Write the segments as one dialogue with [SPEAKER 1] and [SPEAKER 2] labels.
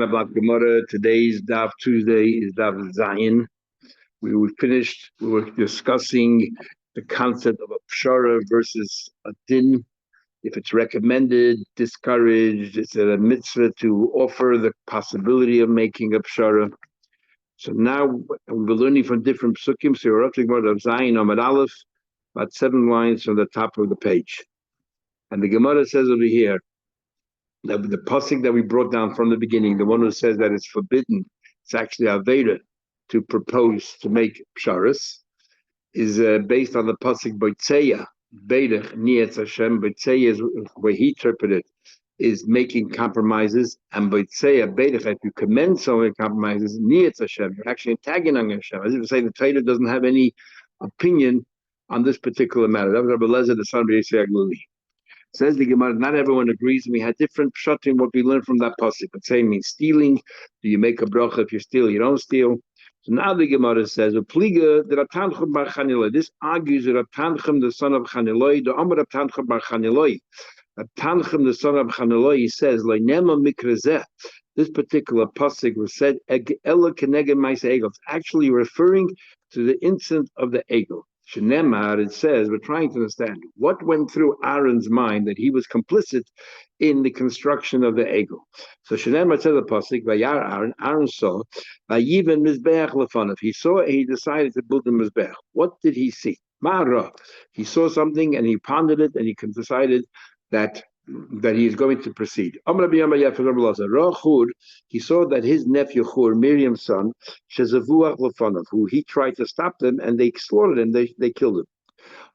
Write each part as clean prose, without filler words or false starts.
[SPEAKER 1] About Gemara. Today's Daf Tuesday is Daf Zayin. We were discussing the concept of a pshara versus a din. If it's recommended, discouraged, it's a mitzvah to offer the possibility of making a pshara. So now we're learning from different psukim. So we're up to Gemara of Zayin Amud Aleph, about 7 lines from the top of the page. And the Gemara says over here, the pasuk that we brought down from the beginning, the one who says that it's forbidden, it's actually Aveda to propose to make psharas, is based on the pasuk Boitzeya, Beidach Nietz Hashem. Boitzeya is the way he interpreted is making compromises, and Boitzeya, Beidach, if you commend someone compromises, Nietz Hashem, you're actually antagonizing Hashem. As if to say the Torah doesn't have any opinion on this particular matter. That was Rabbi Lezer, the son of Yisrael Gluli. Says the Gemara, not everyone agrees, and we had different pshatim what we learned from that pasuk. But saying means stealing. Do you make a bracha if you steal? You don't steal. So now the Gemara says, "Pliga the Rav Tanchum bar Chaniloi." This argues that Rav Tanchum, the son of Chaniloi, the Amar Rav Tanchum bar Chaniloi. Rav Tanchum, the son of Chaniloi, he says, "Loinema mikrazeh." This particular pasuk was said, "Ela keneged ma'aseh egel." It's actually referring to the incident of the egel. Shenemar, it says, we're trying to understand what went through Aaron's mind that he was complicit in the construction of the egel. So Shenemar said the pasuk, "Vayar Aaron saw, vayiven mizbeach lefanov." He saw and he decided to build a mizbeach. What did he see? Mara. He saw something and he pondered it and he decided that he is going to proceed. He saw that his nephew Chur, Miriam's son, who he tried to stop them and they slaughtered him, they killed him.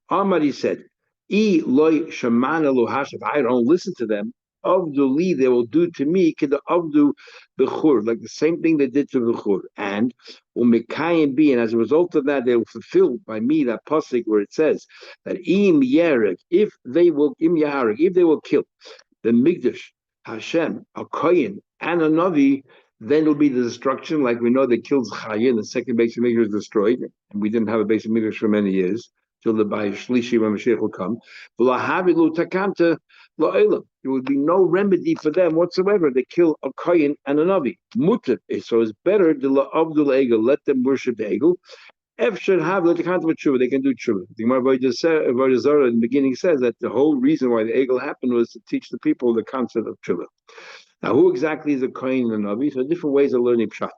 [SPEAKER 1] Amar, he said, if I don't listen to them, Avdu they will do to me Avdu Bechur, like the same thing they did to Bechur. And and as a result of that, they will fulfill by me that pasuk where it says that if they will kill the Migdash, Hashem, a Kohen, and a Navi, then it'll be the destruction. Like we know they killed Chayin, the second base of Migdash was destroyed, and we didn't have a base of Migdash for many years till the Bayis Shlishi when Mashiach will come. There would be no remedy for them whatsoever. They kill a Kohen and a Navi. Mutter. So it's better to let them worship the Egel. F should have let the concept of tshuva. They can do tshuva. The Gemara in the beginning says that the whole reason why the Egel happened was to teach the people the concept of tshuva. Now, who exactly is a Kohen and a Navi? So different ways of learning pshat.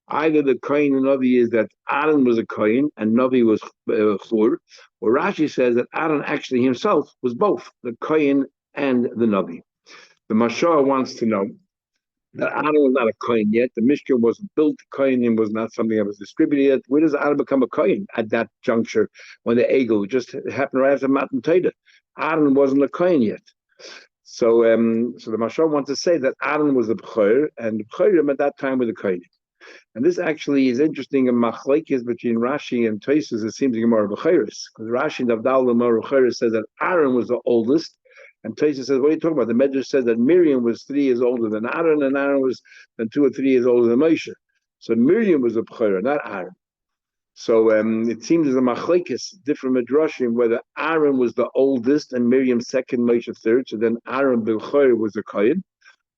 [SPEAKER 1] Either the Kohen and Navi is that Aaron was a Kohen and Navi was Chur, or Rashi says that Aaron actually himself was both the Kohen and the Navi. The Mashah wants to know that Aaron was not a Kohen yet. The Mishkan wasn't built. Kohenim was not something that was distributed yet. Where does Aaron become a Kohen at that juncture when the Egel just happened right after Matan Torah? Aaron wasn't a Kohen yet. So the Mashal wants to say that Aaron was the B'chor, and the B'chorim at that time were the Kohenim. And this actually is interesting in Machlekes between Rashi and Tosfos. It seems to be more B'choris, because Rashi and Avdal Lamar B'choris says that Aaron was the oldest, and Tosfos says, what are you talking about? The Medrash says that Miriam was 3 years older than Aaron, and Aaron was 2 or 3 years older than Moshe. So Miriam was the B'chor, not Aaron. So it seems as a machlekes, different midrashim, whether Aaron was the oldest and Miriam second, Moshe third, so then Aaron B'chor was the Kohen,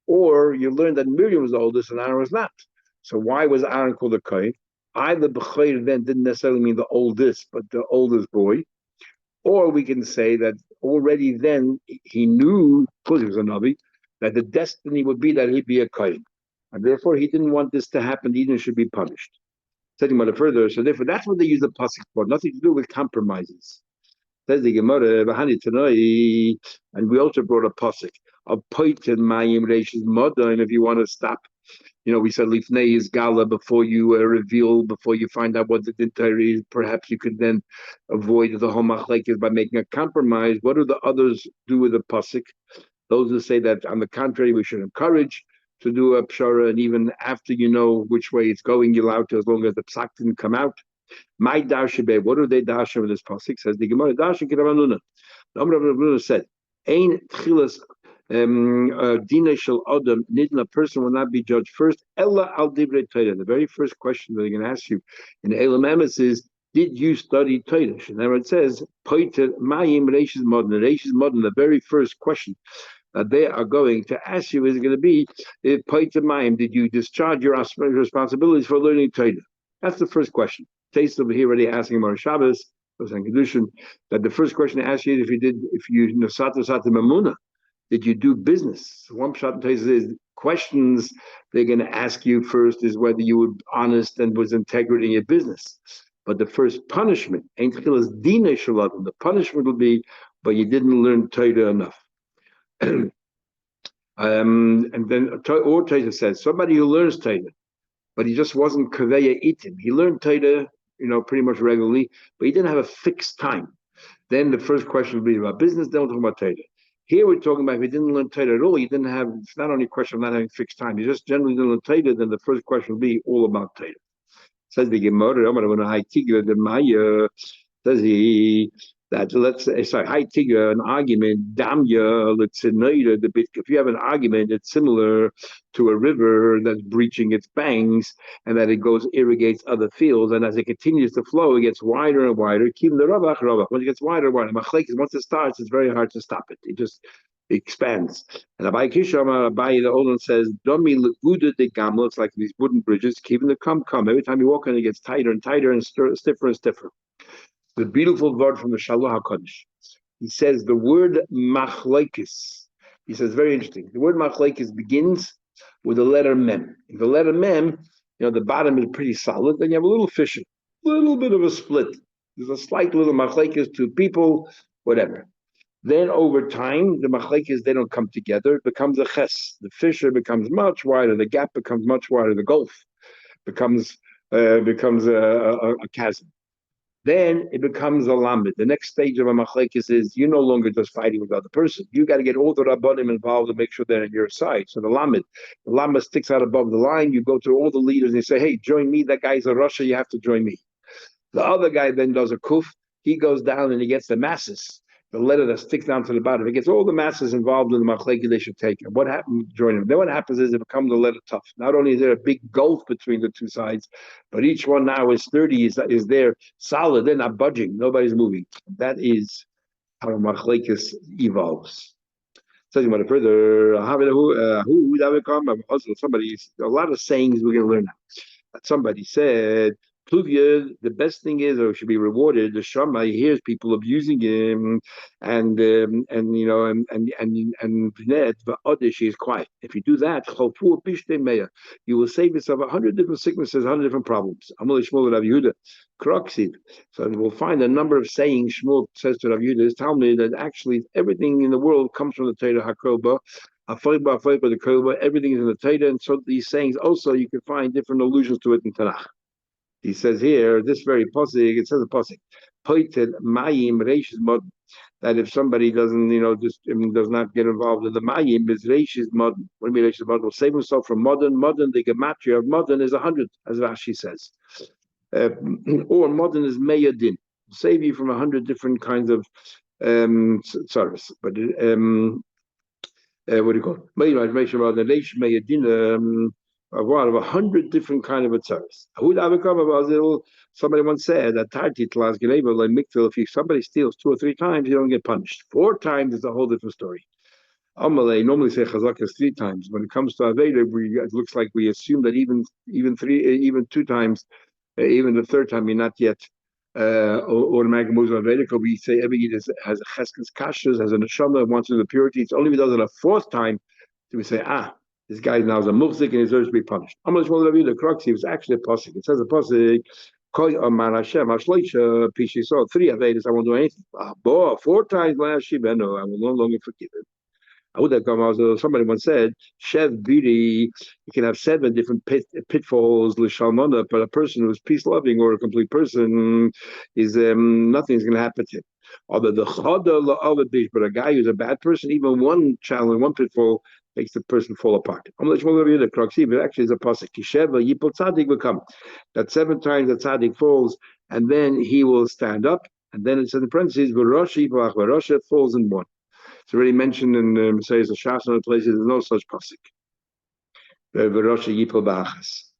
[SPEAKER 1] or you learned that Miriam was the oldest and Aaron was not. So why was Aaron called a Kohen? Either B'chor then didn't necessarily mean the oldest, but the oldest boy, or we can say that already then he knew, because he was a Navi, that the destiny would be that he'd be a Kohen, and therefore he didn't want this to happen. Eden should be punished. Setting about it further, so therefore that's what they use the pasuk for, nothing to do with compromises. Says the Gemara, and we also brought a pasuk of poitin mayim reishis moda, and if you want to stop, we said lifnei is gala before you reveal, before you find out what the dintar is. Perhaps you could then avoid the whole machlekes by making a compromise. What do the others do with the pasuk? Those who say that on the contrary, we should encourage to do a pshara, and even after you know which way it's going, you're allowed to, as long as the psak didn't come out. My darshabe, what do they darsha with this pasuk? Says the Gemara darsha kiravanuna. The Amr of Ravuna said, "Ein tchilas dina shel adam nidna." A person will not be judged first. Ella al divrei Torah. The very first question that they're going to ask you in the Elam Emes is, did you study Torah? And then it says, "Poiter mayim reishis modern." Reishis modern. The very first question that they are going to ask you is going to be, did you discharge your responsibilities for learning Torah? That's the first question. Taste over here already asking about Shabbos, that the first question to ask you is if you Nasata Sata Mamuna, did you do business? One shot is questions they're going to ask you first is whether you were honest and was integrity in your business. But the first punishment, the punishment will be, but you didn't learn Torah enough. And then Torah says somebody who learns Torah, but he just wasn't kaveya itim. He learned Torah, pretty much regularly, but he didn't have a fixed time. Then the first question would be about business. Then we're talking about Torah. Here we're talking about if he didn't learn Torah at all, he didn't have. It's not only a question of not having fixed time. He just generally didn't learn Torah. Then the first question would be all about Torah. Says the Gemara, says he that high tigra, an argument, damya, let's say the bit. If you have an argument, it's similar to a river that's breaching its banks, and that it irrigates other fields, and as it continues to flow, it gets wider and wider. Keep the ravach. When it gets wider and wider, once it starts, it's very hard to stop it. It expands. And Abai the old one says, Domi leguda de gamla, it's like these wooden bridges, keeping the come. Every time you walk on, it gets tighter and tighter and stiffer and stiffer. The beautiful word from the Shalom HaKodesh. He says the word machlekes. He says, very interesting. The word machlekes begins with the letter mem. In the letter mem, the bottom is pretty solid. Then you have a little fissure, a little bit of a split. There's a slight little machlekes, two people, whatever. Then over time, the machlekes, they don't come together. It becomes a ches. The fissure becomes much wider. The gap becomes much wider. The gulf becomes a chasm. Then it becomes a lamed. The next stage of a machlekes is you're no longer just fighting with the other person. You got to get all the rabbanim involved to make sure they're on your side. So the lamed sticks out above the line. You go to all the leaders and you say, hey, join me. That guy's a Russia. You have to join me. The other guy then does a kuf. He goes down and he gets the masses. The letter that sticks down to the bottom. It gets all the masses involved in the machlekes, they should take it. What happens? Join them. Then what happens is it becomes a letter tough. Not only is there a big gulf between the two sides, but each one now is 30, is there solid. They're not budging. Nobody's moving. That is how machlekes evolves. Talking about it further, somebody, a lot of sayings we're going to learn now. Somebody said, Pluvia, the best thing is, or should be rewarded. The Shama, he hears people abusing him, and she is quiet. If you do that, you will save yourself 100 different sicknesses, 100 different problems. So we'll find a number of sayings. Shmuel says to Rav Yehuda, tell me that actually everything in the world comes from the Torah HaKroba. Everything is in the Torah, and so these sayings also you can find different allusions to it in Tanakh. He says here, this very pasuk, it says a pasuk, that if somebody doesn't, does not get involved in the mayim, is reishis modern. What do you mean reishis modern? Will save himself from modern. Modern, the gematria of modern is 100, as Rashi says. Or modern is meyadin. Save you from 100 different kinds of service. But what do you call it? Of 100 different kind of atzaros. Somebody once said that if somebody steals 2 or 3 times, you don't get punished. 4 times is a whole different story. Amalei normally say chazak is 3 times. When it comes to aveda, it looks like we assume that even 2 times, even the 3rd time, you're not yet automatic moves on aveda. We say every yid has a cheskes kashas, has a neshama, wants to do the purity. It's only if he does it a 4th time do we say this guy now is a muhzik and he deserves to be punished. The crux, he was actually a pasuk. It says a pasuk, Hashem, Pishi, so 3 Avedas, I won't do anything. 4 times, I will no longer forgive him. Somebody once said, Shev Bidi, you can have 7 different pitfalls, L'Shalmana, but a person who is peace-loving or a complete person is nothing's going to happen to him. Although the Chada La'avad Bish, but a guy who's a bad person, even one challenge, one pitfall, makes the person fall apart. But actually is a pasuk. Kisheva Yipol Tzadik will come. That 7 times the Tzadik falls, and then he will stand up. And then it says in parentheses, V'Rosha falls in 1. It's already mentioned in says the Shas and other places. There's no such pasuk. V'Rosha Yipol Ba'achas.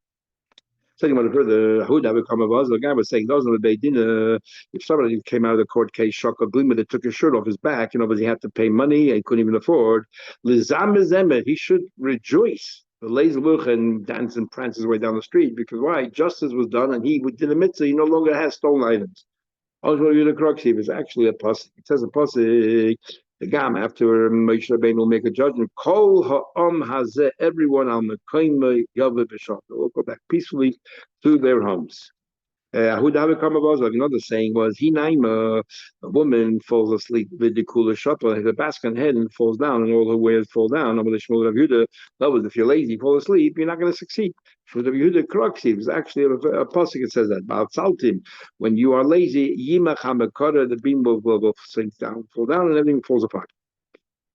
[SPEAKER 1] Second one further, Huda become a the guy was saying, those are the Beidin. If somebody came out of the court case, Shaka Glima, that took his shirt off his back, but he had to pay money and couldn't even afford. He should rejoice. The lazy look and dance and prance his way down the street because why? Justice was done and he did a mitzvah. He no longer has stolen items. I'll show you the crux here. It's actually a pasuk. It says a pasuk. The gam after Moshe Rabbeinu will make a judgment. Kol ha'am hazeh, everyone al mekayme yaveh b'shat. Will go back peacefully to their homes. Another saying was he naima, a woman falls asleep with the cooler shopper, the basket on head and falls down, and all her wares fall down. That was if you're lazy, fall asleep, you're not going to succeed. For the Yehuda Kroksi, it's actually a pasuk that says that about Saltim. When you are lazy, Yimach HaMekara, the beam will sink down, fall down, and everything falls apart.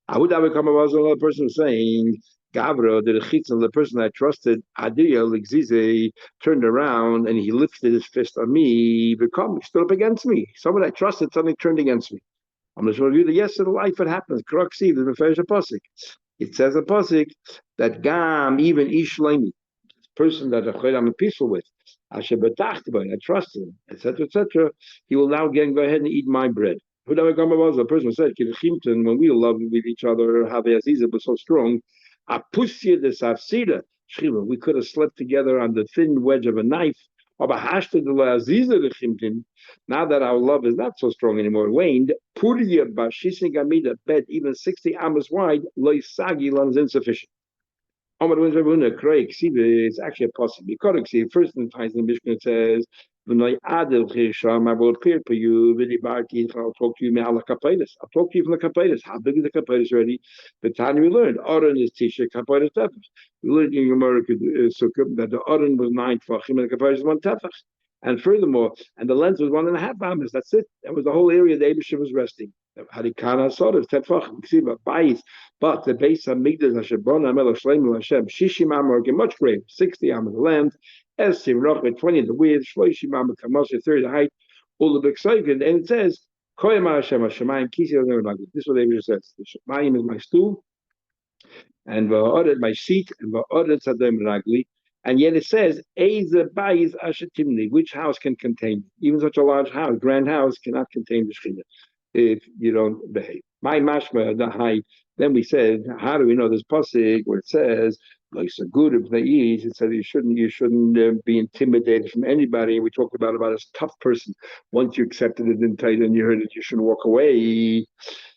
[SPEAKER 1] I would have come about another person saying, Gavra, the person I trusted, Adiyah Lixize, turned around and he lifted his fist on me, he stood up against me. Someone I trusted suddenly turned against me. I'm going to show you the yes of the life it happens. Kroksi, the Mefesh Pasik. It says a Pasik that Gam, even Ishlemi, person that I'm peaceful with, I trusted him, etc., he will now again go ahead and eat my bread. The person said, when we love with each other, Aziza was so strong, we could have slept together on the thin wedge of a knife. Now that our love is not so strong anymore, waned, bed even 60 amos wide, is insufficient. It's actually a possibility. First in times in the Mishnah it says, I will appear for you, I'll talk to you I'll talk to you from the kapaitis. How big is the kapaitis already? The time we learned, Aron is Tisha, kapaitis tefach. We learned in Gemara that the Aron was 9 tefachim and the kapaitis was 1 tefach. And furthermore, and the length was 1.5 amas. That's it. That was the whole area the Abishah was resting. Harikana sort of tefach but the base of Migdash Hashabona Melech Shleimu Hashem Shishim Amor much greater, 60 amas the length, Esim Rochbe 20 the width, Shloishim Amor Kamasha 30 the height, all the Bexaykin, and it says Koyama Hashem Hashemayim Kisi Hashem. This is what the Abishah says. The Shemayim is my stool, and Va'odet my seat, and Va'odet Sadem Ragli. And yet it says, which house can contain? Even such a large house, grand house, cannot contain the Shekhinah if you don't behave. My mashma, the high. Then we said, how do we know this pasuk where it says, like so good if they eat? It says you shouldn't be intimidated from anybody. We talked about a tough person. Once you accepted it in tight and you heard it, you shouldn't walk away.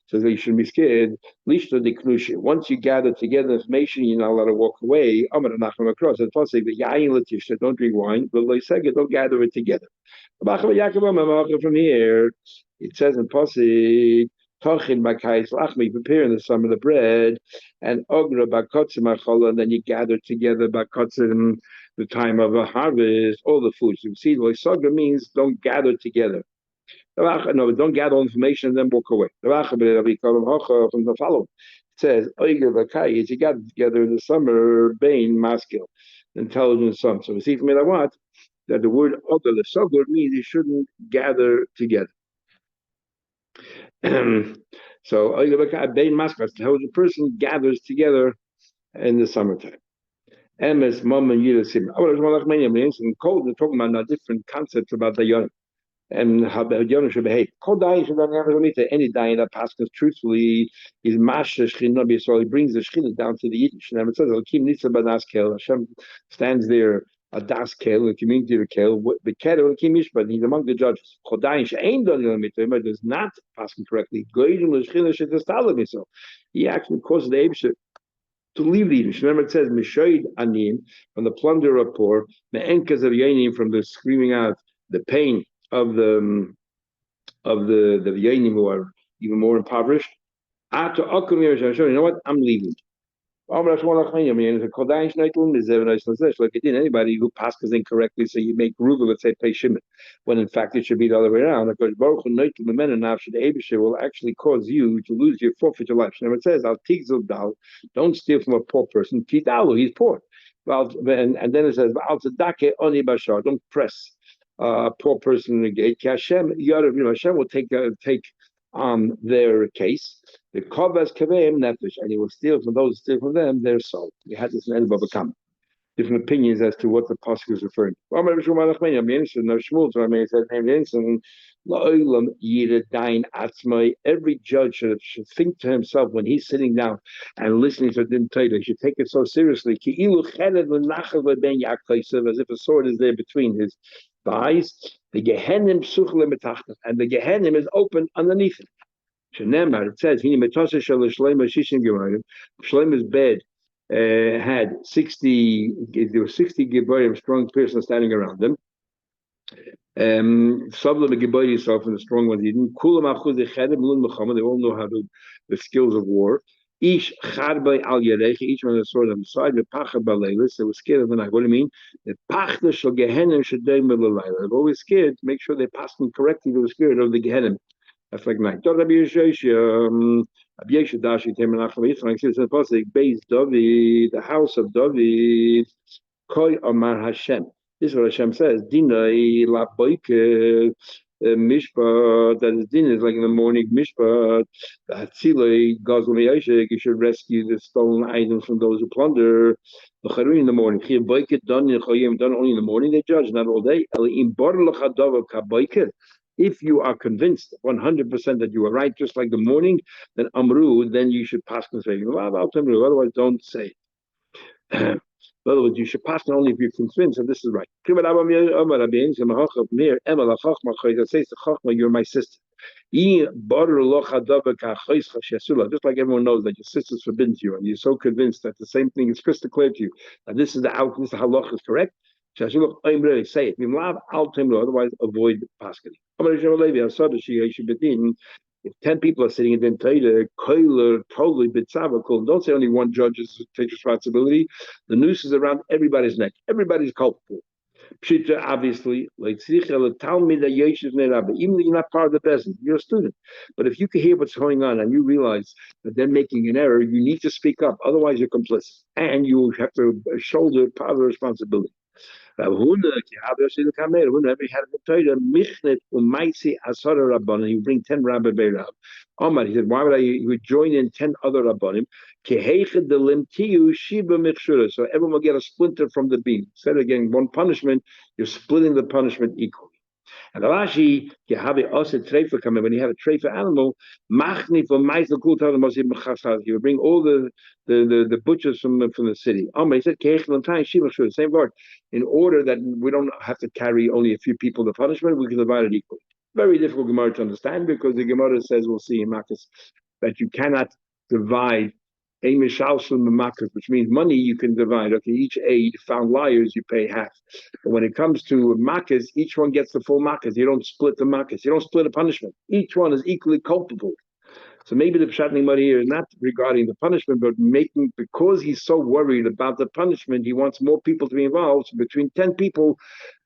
[SPEAKER 1] So you shouldn't be scared. Once you gather together information, you're not allowed to walk away. I'm going to knock them across. It's possible that don't drink wine, but don't gather it together. From here, it says in Pasik, Tachin Bakais Lachmi, preparing the sum of the bread, and Ogra Bakotzim Achola, and then you gather together Bakotzim, the time of a harvest, all the foods. You see, Sogra means don't gather together. No, don't gather information and then walk away. From the following, it says, is you gather together in the summer, Bain, masculine, intelligent son. So we see from it what? That the word other, the subword means you shouldn't gather together. So Bain masculine, how the person gathers together in the summertime. MS Mom and Yidasim. I was talking about different concepts about the young. And how Yonah should behave. Any dying that passes truthfully is masha shchina, so he brings the shchina down to the Yiddish. And it says, Hashem stands there, a das kel, the community of the kel, the kel, but he's among the judges. Does not pass correctly. So he actually causes the Abishah to leave the Yiddish. Remember, it says, Mishoid Anim, from the plunder of poor, the Enkas of Yanim, from the screaming out, the pain of the Yanim who are even more impoverished. You know what? I'm leaving. Like anybody who passes incorrectly, so you make Ruva, let's say, pay Shimon, when in fact it should be the other way around. Because Baruch Hu will actually cause you to lose your forfeit your life. Remember, it says, Al Tigzul Dal, don't steal from a poor person. Tidalu, he's poor. And then it says, Al Tzedake Oni Bashar, don't press a poor person in the gate. Hashem will take their case. The Kovas Kaveim Nefesh, and he will steal from those who steal from them their soul. We had this in the end of Baba Kama. different opinions as to what the pasuk is referring to. I'm interested. No Shmuel, so I mean, it says, every judge should think to himself when he's sitting down and listening to Din Torah, he should take it so seriously. As if a sword is there between his thighs. The Gehenim and the Gehenim is open underneath it. It says, Shlomo's bed had 60, there were 60 Geborim, strong persons standing around them. Some of the Geborim, so from the strong ones, they all know how to, the skills of war. Each one had a sword on the side. They were scared of the night. What do you mean? The Pachta shall Gehenim should they They're always scared. Make sure they pass them correctly. They were scared of the Gehenim. That's like night. Rabbi Yeshua Dashi came in Achim says in Pasuk, Beis David, the house of David, Koi Amar Hashem. This is what Hashem says. Dinai la boike mishpat. That is din is like in the morning mishpat. Hatzilei gazul miyashik. You should rescue the stolen items from those who plunder. The in the morning. Chiv boike done in Chayim done only in the morning. They judge not all day. Im bar lachadav kaboike. If you are convinced 100% that you are right, just like the morning, then Amru, then you should pass and say, otherwise don't say it. In other words, you should pass it only if you're convinced that this is right. You're my sister. Just like everyone knows that your sister's forbidden to you, and you're so convinced that the same thing is crystal clear to you, that this is the halach is correct. Say it. Otherwise, avoid paskening. If 10 people are sitting in Din Torah, totally bitzavakul, don't say only one judge takes responsibility. The noose is around everybody's neck. Everybody's culpable. Pshita, obviously, even though you're not part of the peasant, you're a student. But if you can hear what's going on and you realize that they're making an error, you need to speak up. Otherwise, you're complicit. And you have to shoulder part of the responsibility. He bring 10 Rabbi Beirav. Omar, he said, why would he would join in 10 other Rabbanim? So everyone will get a splinter from the beam. Instead of getting one punishment, you're splitting the punishment equally. And Rashi, when you have a treifa animal, he would bring all the butchers from the city. He said, same word, in order that we don't have to carry only a few people the punishment, we can divide it equally. Very difficult Gemara to understand because the Gemara says, we'll see in Makkas, that you cannot divide which means money you can divide. Okay, each aid found liars, you pay half. But when it comes to makas, each one gets the full makas. You don't split the makas. You don't split a punishment. Each one is equally culpable. So maybe the Pshatnik money here is not regarding the punishment, but because he's so worried about the punishment, he wants more people to be involved. So between 10 people,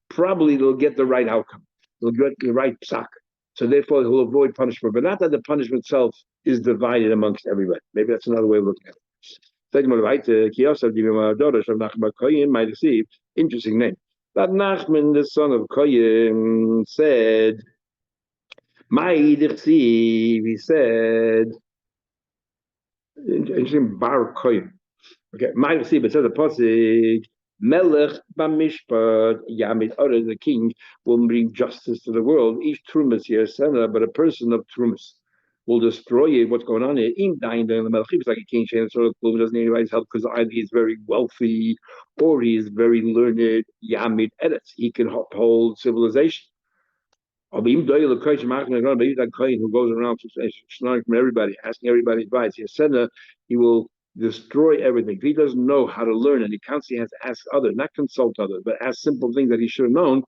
[SPEAKER 1] probably they'll get the right outcome. They'll get the right psak. So therefore, he'll avoid punishment, but not that the punishment itself is divided amongst everybody. Maybe that's another way of looking at it. Interesting name. That Nachman, the son of Koyim, said, he said, interesting, Bar Koyim. Okay, but it says the pasuk, Melech b'mishpat Yamid Ora, the king will bring justice to the world. Each trumas here, but a person of trumas will destroy what's going on here. In dying the Melech, it's like a king doesn't need anybody's help because either he's very wealthy or he is very learned. Yamid Eretz, he can uphold civilization. Who goes around from everybody, asking everybody's advice. He will destroy everything. If he doesn't know how to learn and he constantly has to ask others, not consult others, but ask simple things that he should have known,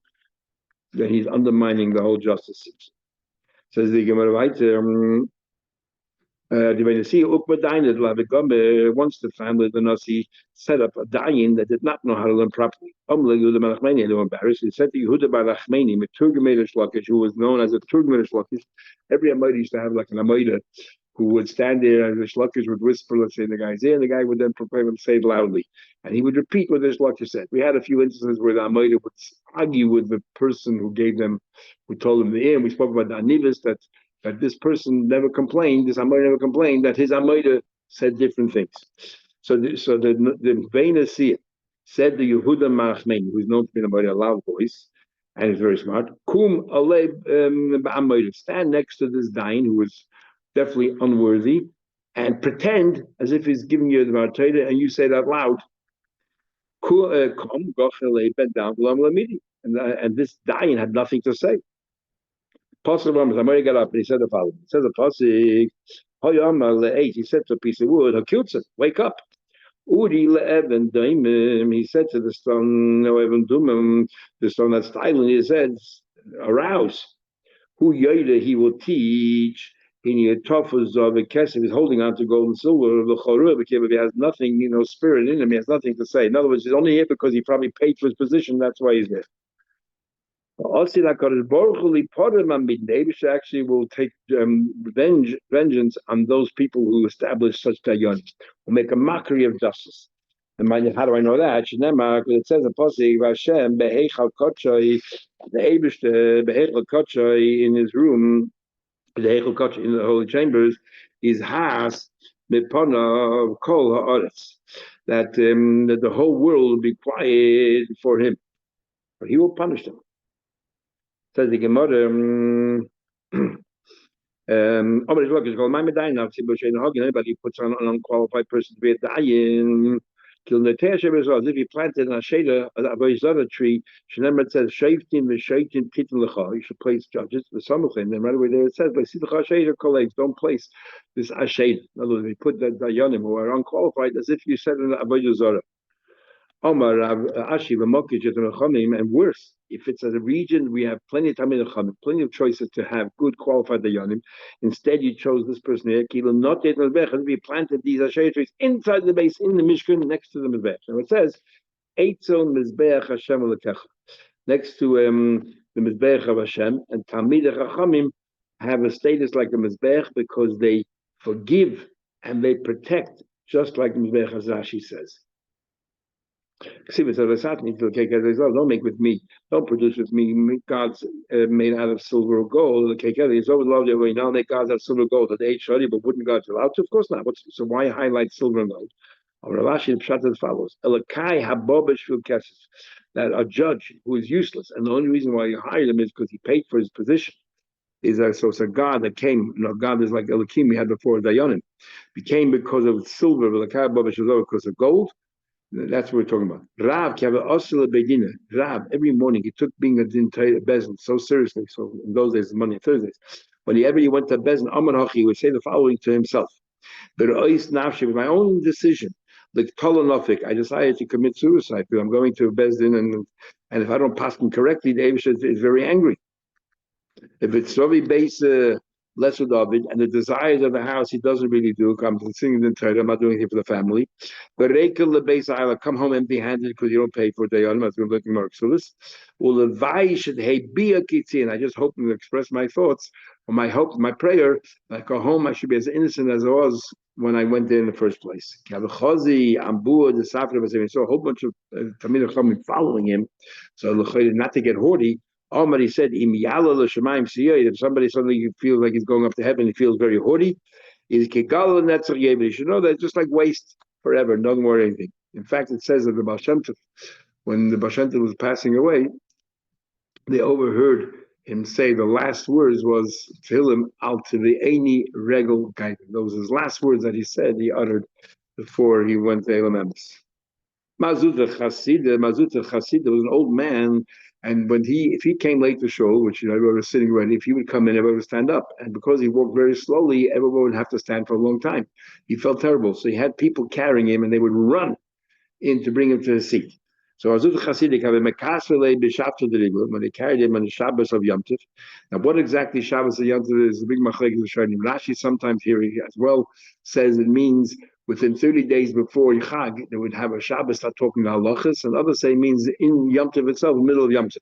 [SPEAKER 1] then he's undermining the whole justice system. Says the Gemara once the family of the Nasi set up a dayan that did not know how to learn properly. They said to Yehuda bar Rachmeni, who was known as a Turgmenish Lakish. Every Amoida used to have like an Amoida who would stand there and the Shluckers would whisper, let's say the guy's there, and the guy would then proclaim and say it loudly. And he would repeat what the Shlucker said. We had a few instances where the Amoida would argue with the person who told them the air. And we spoke about the Anivas, that this person never complained, this Amoida never complained, that his Amoida said different things. So the Vena see it. Said the Yehuda Marachmeni, who's known to be a loud voice, and is very smart. Kum alei stand next to this Dain who was definitely unworthy, and pretend as if he's giving you the Marteda, and you say that loud. Come, bend down, and this Dain had nothing to say. Pasuk Samari got up and he said the following. It says the Pasuk, he said to a piece of wood, Hakiltza, wake up. Uri le'evan daimim, he said to the stone, no even dumim, the stone that's silent, he said, arouse. Who yoida he will teach. In your toughest of a kesef is holding on to gold and silver. The chorub, if he has nothing, spirit in him, he has nothing to say. In other words, he's only here because he probably paid for his position. That's why he's there. Also, actually will take vengeance on those people who establish such dayan, will make a mockery of justice. And how do I know that? Because it says in Pasuk, Hashem beheichal kotshai, the Eibishter beheichal kotshai in his room, the heichal kotshai in the holy chambers, is has mipana kol haaretz, that the whole world will be quiet for him, but he will punish them. Says the Gemara, anybody puts on an unqualified person to be a dayan, as if he planted a shada, a tree. Shenemar says, you should place judges. The Samuchin, and right away there it says, colleagues, don't place this ashada. In other words, we put the dayanim who are unqualified as if you said in the avodah zarah. Omar Ashi and worse, if it's a region we have plenty of time in the plenty of choices to have good qualified dayanim. Instead, you chose this person here. Not yet we planted these ashayah trees inside the base in the Mishkan next to the mizbech. Now it says, Eitzon mizbech Hashem lekecha, next to the mizbech of Hashem, and Talmidei Chachamim have a status like the mizbech because they forgive and they protect, just like the mizbech as Rashi says. Don't make with me, don't produce with me gods made out of silver or gold. It's always loved that way. Now make gods out of silver or gold. They ate shadi, but wouldn't gods allow to? Of course not. So why highlight silver and gold? Ravashi Pshat as follows: Elakai habobish fil kesef, that a judge who is useless, and the only reason why you hired him is because he paid for his position. Is that so? It's a god that came. God is like Elohim we had before Dayanim. Became because of silver. Elakai habobish was over because of gold. That's what we're talking about. Rav, every morning he took being a bezin so seriously. So in those days, Monday, Thursdays, whenever he went to bezin, he would say the following to himself: with my own decision, like Tolonofik, I decided to commit suicide because I'm going to bezin, and if I don't pass him correctly, the Eibush is very angry. If it's Sovi base lesser David, and the desires of the house he doesn't really do. I'm singing the Torah, I'm not doing it for the family. But I'll come home empty-handed because you don't pay for Dayanim. I was going to look at Mark Sulis. And I just hope to express my thoughts, or my hope, my prayer, that I go home, I should be as innocent as I was when I went there in the first place. So a whole bunch of Tamid following him, so not to get haughty. Omar, he said, if somebody suddenly feels like he's going up to heaven, he feels very haughty, he should know that it's just like waste forever, nothing more anything. In fact, it says that the Baal Shem Tov, when the Baal Shem Tov was passing away, they overheard him say the last words was Tehillim al Tivi'eni Regel Gaitin. Those were his last words that he said, he uttered before he went to Elam Emes. Mazut al-Chassid was an old man, and if he came late to shul, which everyone was sitting ready, if he would come in, everyone would stand up. And because he walked very slowly, everyone would have to stand for a long time. He felt terrible. So he had people carrying him, and they would run in to bring him to his seat. So Azut Chasidik have a mekasrele b'shabta deribur when they carried him on the Shabbos of Yom Tov. Now, what exactly Shabbos of Yom Tov is? The big machlekes of Shaynim. Rashi sometimes here as well says it means within 30 days before Chag, they would have a Shabbos start talking to halachas, and others say it means in Yom Tov itself, middle of Yom Tov.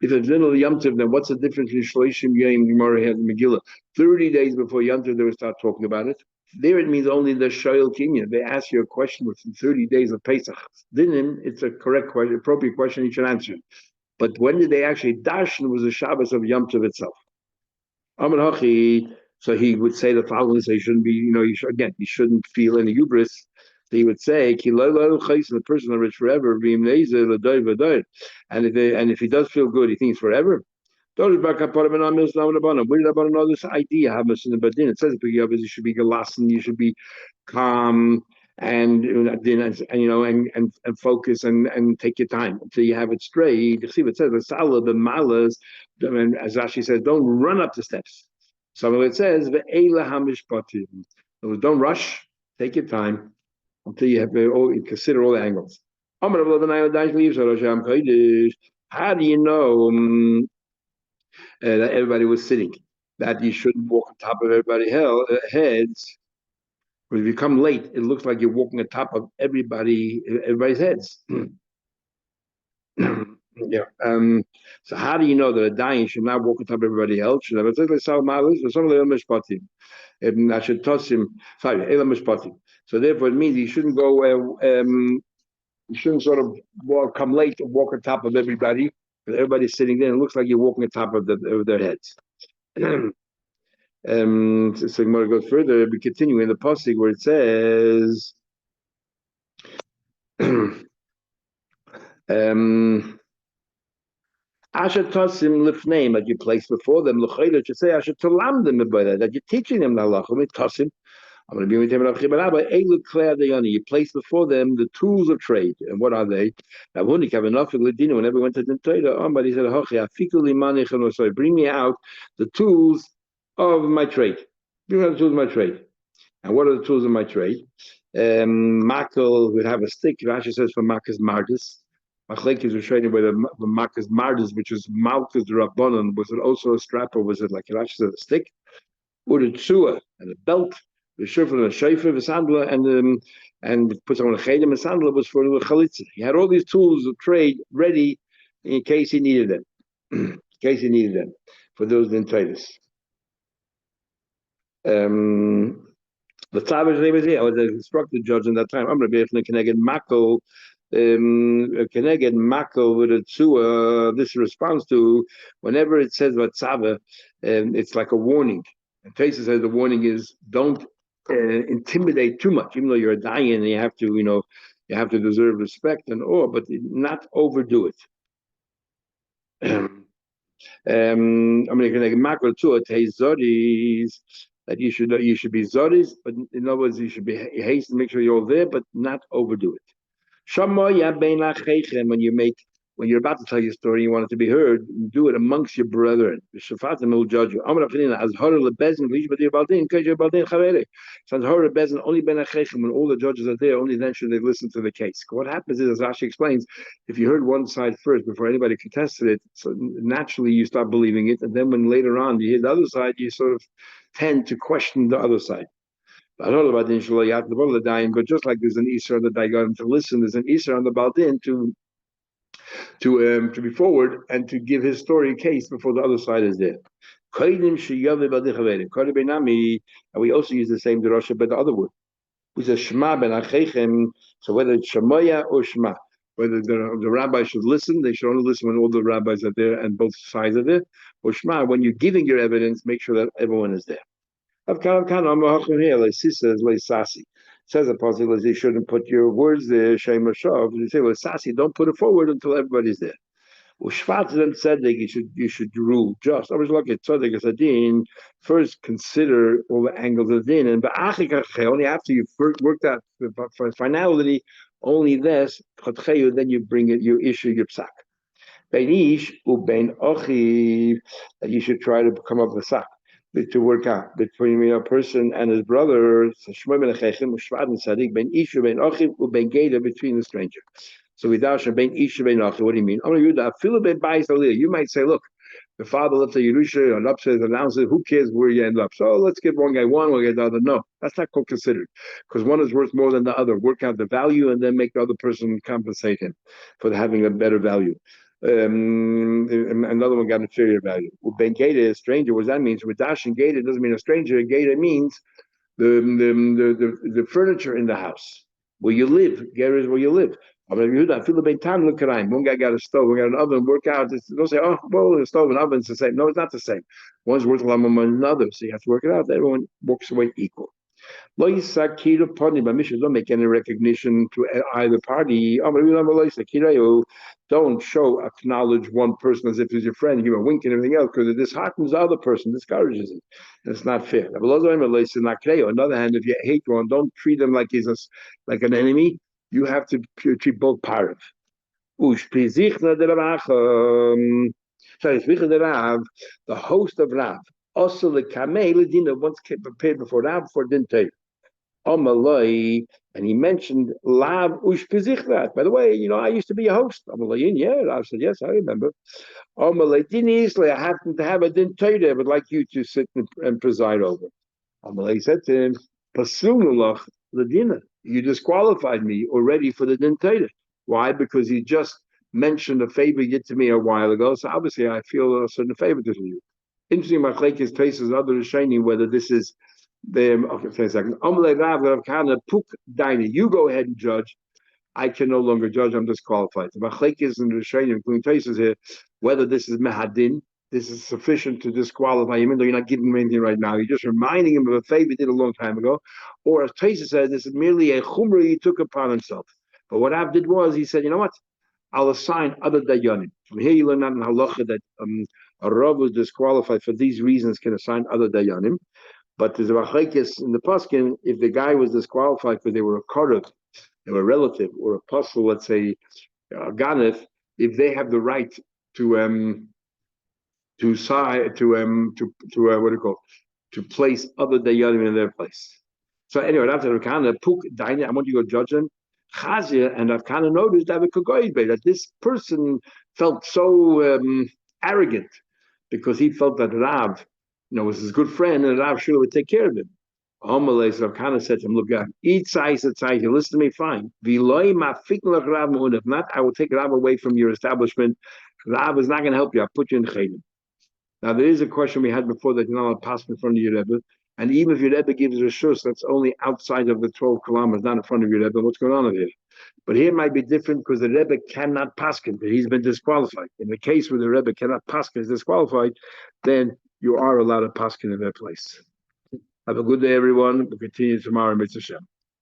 [SPEAKER 1] If it's middle of Yom Tov, then what's the difference between Shloshim Yom Gemara and Megillah? 30 days before Yom Tov, they would start talking about it. There it means only the Shoyal Kinyan. They ask you a question within 30 days of Pesach. Dinim, it's a correct question, appropriate question, you should answer. But when did they actually darshan was the Shabbos of Yom Tov itself? Amar Hachi, so he would say the following, so he shouldn't be, he shouldn't feel any hubris. So he would say, the person is rich forever, and if he does feel good, he thinks forever. Where did Rabbanan know this idea? It says you should be gelassen, you should be calm and focus and take your time until you have it straight. See what it says the salad, the malas, as Rashi says, don't run up the steps. Some of it says don't rush, take your time until you have consider all the angles. How do you know that everybody was sitting? That you shouldn't walk on top of everybody's heads. When you come late, it looks like you're walking on top of everybody's heads. Yeah. So how do you know that a dying should not walk on top of everybody else? Should have some of the mishpatim. I should toss him. Sorry, elam mishpatim. So therefore, it means you shouldn't go. You shouldn't sort of come late and walk on top of everybody. Everybody's sitting there, and it looks like you're walking on top of their heads. So Gemara goes further. We continue in the pasuk where it says, "Asher tosim lifneim," that you place before them. L'chayla should say, "Asher tolam them that you're teaching them the halacha." Tosim. I'm going to be with him. You place before them the tools of trade, and what are they? Whenever we went to the Torah, somebody said, "Bring me out the tools of my trade." Bring out the tools of my trade. And what are the tools of my trade? Makel would have a stick. Rashi says for Makas Mardis. Machlekes was trading with the Makas Mardis, which is Malkas Rabbanon. Was it also a strap or was it like Rashi said a stick? Or a tsua and a belt. The shofar and a shofar, the sandler, and put on a chedim and sandler was for the chalitza. He had all these tools of trade ready in case he needed them. For those in traders. The Tavish name is here. I was an instructed judge in that time. I'm going to be able to connect Mako. Connect Mako with a tsua. This responds to whenever it says Vatzava, it's like a warning. And Taisa says the warning is don't intimidate too much, even though you're a dying and you have to deserve respect and awe, but not overdo it. I'm going to connect Mako to it. Hey, Zodis. That you should be zodis, but in other words, you should be hasten, make sure you're all there, but not overdo it. When you're about to tell your story, you want it to be heard, do it amongst your brethren. Shafatim will judge you. Only ben when all the judges are there, only then should they listen to the case. What happens is, as Rashi explains, if you heard one side first before anybody contested it, so naturally you start believing it, and then when later on you hear the other side, you sort of tend to question the other side. But just like there's an Isra on the Daigan to listen, there's an Isra on the Baldin to be forward and to give his story case before the other side is there. And we also use the same drasha but the other word. We say Shema ben Achechem, so whether it's Shemaya or Shema, whether the rabbi should listen, they should only listen when all the rabbis are there and both sides are there, or Shema, when you're giving your evidence, make sure that everyone is there. Says the apostle, you shouldn't put your words there, Shem Shav. You say, well, Sasi, don't put it forward until everybody's there. Ushvat said that you should rule just. I was looking at tzaddik as a din. First, consider all the angles of the din, and only after you've worked out for finality, only this, then you bring it, you issue your psak. Beinish ubein ochiv, that you should try to come up with a sak to work out between a person and his brother. Between the stranger. So we dash ben isha ben achi. What do you mean? You might say, look, the father left a Yerusha and upstairs announces, who cares where you end up? So let's give one guy one, we'll get the other. No, that's not considered, because one is worth more than the other. Work out the value and then make the other person compensate him for having a better value. Another one got inferior value. Ben Gata, a stranger, what does that mean? So with Dash and Gata doesn't mean a stranger. Gata means the furniture in the house where you live. Gata is where you live. One guy got a stove, one got an oven, work out. Don't say, oh, well, the stove and oven is the same. No, it's not the same. One's worth a lot more than another, so you have to work it out. Everyone walks away equal. Lo yisakir upon but Mishnah don't make any recognition to either party. Don't acknowledge one person as if he's your friend, give a wink and everything else, because it disheartens the other person, discourages it. It's not fair. On the other hand, if you hate one, don't treat him like he's like an enemy. You have to treat both parties. The host of Rav, also the Kamei Ledina once prepared before Rav for Dinte. Amalai, and he mentioned Lav Ushpizichrat. By the way, I used to be a host. Amalai, yeah, Rav said, yes, I remember. Amalai, I happen to have a Dinte, I would like you to sit and preside over. Amalai said to him, Pasululach Ledina, you disqualified me already for the Dinte. Why? Because he just mentioned a favor you did to me a while ago, so obviously I feel a certain favor to you. Interesting, Machlekes places other Rishonim whether this is the okay. A second. You go ahead and judge. I can no longer judge. I'm disqualified. The Machlekes and Rishonim, including places here, whether this is mehadin, this is sufficient to disqualify him, even though you're not giving him anything right now. You're just reminding him of a favor he did a long time ago, or as Taisa says, this is merely a chumrah he took upon himself. But what Ab did was he said, you know what? I'll assign other dayanim. From here you learn out in halacha that a rav was disqualified for these reasons can assign other dayanim. But there's a machlekes in the paskin if the guy was disqualified because they were a korav, they were a relative, or a apostle, let's say a ganef, if they have the right to what do you call to place other dayanim in their place. So anyway, after Rakana puk daina, I want you to go judge them. Chazia, and I've kind of noticed that this person felt so arrogant because he felt that Rav, was his good friend, and Rav sure would take care of him. Amalei, so I've kind of said to him, look, eat size, you listen to me, fine. If not, I will take Rav away from your establishment. Rav is not going to help you. I'll put you in Chedim. Now, there is a question we had before that you're not allowed to pass in front of your Rebbe. And even if your Rebbe gives a shus, that's only outside of the 12 kilometers, not in front of your Rebbe. What's going on over here? But here it might be different because the Rebbe cannot paskin, but he's been disqualified. In the case where the Rebbe cannot paskin, is disqualified, then you are allowed to paskin in that place. Have a good day, everyone. We'll continue tomorrow in Mitzvah Shem.